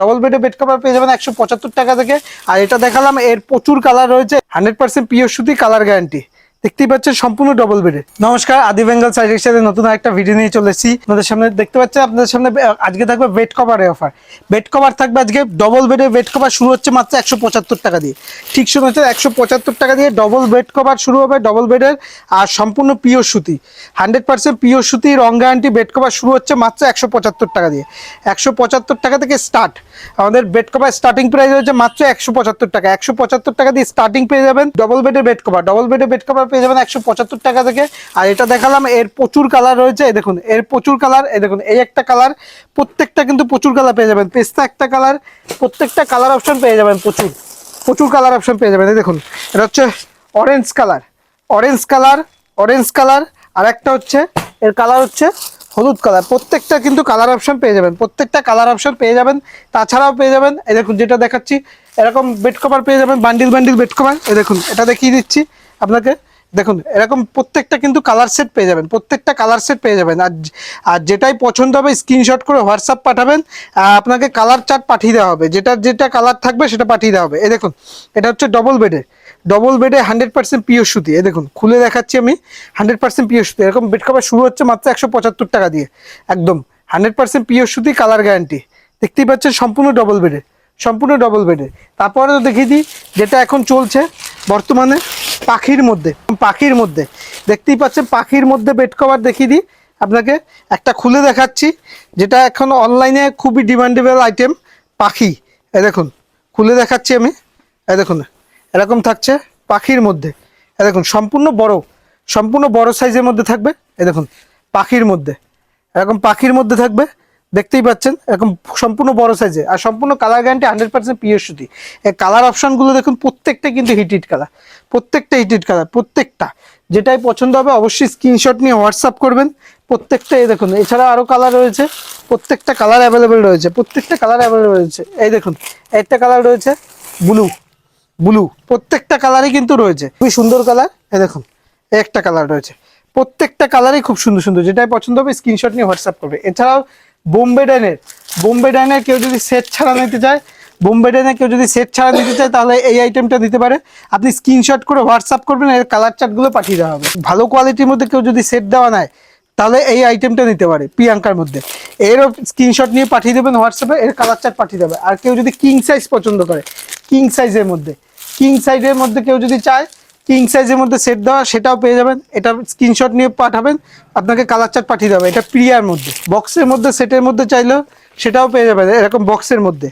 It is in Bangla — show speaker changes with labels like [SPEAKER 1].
[SPEAKER 1] ডবল বেড কভার পেয়ে যাবেন 175 টাকা থেকে। আর এটা দেখালাম, এর প্রচুর কালার রয়েছে, 100% পিওর সুতি, কালার গ্যারান্টি। দেখতেই পাচ্ছেন সম্পূর্ণ ডবল বেডের। নমস্কার, আদি বেঙ্গল শাড়ির সাথে নতুন একটা ভিডিও নিয়ে চলে এসেছি আপনাদের সামনে। দেখতে পাচ্ছেন আপনাদের সামনে আজকে থাকবে বেড কভারের অফার। বেড কভার থাকবে আজকে ডবল বেডের বেড কভার শুরু হচ্ছে মাত্র 175 টাকা দিয়ে। ঠিক শুনেছেন, 175 টাকা দিয়ে ডবল বেড কভার শুরু হবে, ডবল বেডের। আর সম্পূর্ণ পিওর সুতি, 100% পিওর সুতি, রং গ্যারান্টি বেড কভার শুরু হচ্ছে মাত্র 175 টাকা দিয়ে। 175 টাকা থেকে স্টার্ট আমাদের বেড কভার। স্টার্টিং প্রাইস হচ্ছে মাত্র 175 টাকা। 175 টাকা দিয়ে স্টার্টিং পেয়ে যাবেন ডবল বেডের বেড কভার। ডবল বেডের বেড কভার পেয়ে যাবেন 175 টাকা থেকে। আর এটা দেখালাম, এর প্রচুর কালার রয়েছে। এই দেখুন, এর প্রচুর কালার। এই দেখুন, এই একটা কালার, প্রত্যেকটা কিন্তু প্রচুর কালার পেয়ে যাবেন। পেস্তা একটা কালার, প্রত্যেকটা কালার অপশন পেয়ে যাবেন, প্রচুর প্রচুর কালার অপশন পেয়ে যাবেন। এই দেখুন, এটা হচ্ছে orange colour, orange colour, orange colour. আর একটা হচ্ছে এর কালার হচ্ছে হলুদ কালার। প্রত্যেকটা কিন্তু কালার অপশন পেয়ে যাবেন, প্রত্যেকটা কালার অপশন পেয়ে যাবেন। তাছাড়াও পেয়ে যাবেন, এই দেখুন যেটা দেখাচ্ছি, এরকম বেড কভার পেয়ে যাবেন, বান্ডিল বান্ডিল বেড কভার। এই দেখুন, এটা দেখিয়ে দিচ্ছি আপনাকে। দেখুন, এরকম প্রত্যেকটা কিন্তু কালার সেট পেয়ে যাবেন, প্রত্যেকটা কালার সেট পেয়ে যাবেন। আর যেটাই পছন্দ হবে স্ক্রিনশট করে হোয়াটসঅ্যাপ পাঠাবেন, আপনাকে কালার চার্ট পাঠিয়ে দেওয়া হবে। যেটা কালার থাকবে সেটা পাঠিয়ে দেওয়া হবে। এই দেখুন, এটা হচ্ছে ডবল বেডে, ডবল বেডে 100% পিওর সুতি। এই দেখুন, খুলে দেখাচ্ছি আমি, 100% পিওর সুতি। এরকম বেড কভার শুরু হচ্ছে মাত্র 175 টাকা দিয়ে। একদম 100% পিওর সুতি, কালার গ্যারান্টি। দেখতেই পাচ্ছেন সম্পূর্ণ ডবল বেডে, সম্পূর্ণ ডবল বেডে। তারপরে তো দেখিয়ে দিই যেটা এখন চলছে বর্তমানে, পাখির মধ্যে। পাখির মধ্যে দেখতেই পাচ্ছেন, পাখির মধ্যে বেড কভার দেখিয়ে দিই আপনাকে। একটা খুলে দেখাচ্ছি, যেটা এখন অনলাইনে খুবই ডিমান্ডেবল আইটেম, পাখি। এই দেখুন, খুলে দেখাচ্ছি আমি। এই দেখুন, এরকম থাকছে পাখির মধ্যে। এই দেখুন, সম্পূর্ণ বড় সাইজের মধ্যে থাকবে। এই দেখুন, পাখির মধ্যে, এরকম পাখির মধ্যে থাকবে। দেখতেই পাচ্ছেন, এরকম সম্পূর্ণ বড় সাইজে। আর সম্পূর্ণ কালার গ্যারান্টি, 100% পিওর সুতি। এই কালার অপশনগুলো দেখুন, প্রত্যেকটা কিন্তু হিট কালার, প্রত্যেকটা হিট কালার, প্রত্যেকটা। যেটাই পছন্দ হবে অবশ্যই স্ক্রিনশট নিয়ে হোয়াটসঅ্যাপ করবেন। প্রত্যেকটা এই দেখুন, এছাড়া আরও কালার রয়েছে, প্রত্যেকটা কালার অ্যাভেলেবেল রয়েছে, প্রত্যেকটা কালার অ্যাভেলেবেল রয়েছে। এই দেখুন, একটা কালার রয়েছে ব্লু, ব্লু, প্রত্যেকটা কালারই কিন্তু রয়েছে, খুবই সুন্দর কালার। এই দেখুন, একটা কালার রয়েছে, প্রত্যেকটা কালারই খুব সুন্দর সুন্দর। যেটাই পছন্দ হবে স্ক্রিনশট নিয়ে হোয়াটসঅ্যাপ করবে। এছাড়াও বোম্বে ডাইনের কেউ যদি সেট ছাড়া নিতে চায়, বোম্বে ডাইনের কেউ যদি সেট ছাড়া নিতে চায়, তাহলে এই আইটেমটা দিতে পারে। আপনি স্ক্রিনশট করে হোয়াটসঅ্যাপ করবেন, এর কালার চার্টগুলো পাঠিয়ে দেওয়া হবে। ভালো কোয়ালিটির মধ্যে কেউ যদি সেট দেওয়া নেয়, তাহলে এই আইটেমটা নিতে পারে প্রিয়াঙ্কার মধ্যে। এরও স্ক্রিনশট নিয়ে পাঠিয়ে দেবেন হোয়াটসঅ্যাপে, এর কালার চার্ট পাঠিয়ে দেবে। আর কেউ যদি কিং সাইজ পছন্দ করে, কিং সাইজের মধ্যে, কিং সাইজের মধ্যে কেউ যদি চায় কিং সাইজের মধ্যে সেট দেওয়া, সেটাও পেয়ে যাবেন। এটা স্ক্রিনশট নিয়ে পাঠাবেন, আপনাকে কালার চার্ট পাঠিয়ে দেবে। এটা প্রিয়ার মধ্যে, বক্সের মধ্যে, সেটের মধ্যে চাইলেও সেটাও পেয়ে যাবেন, এরকম বক্সের মধ্যে।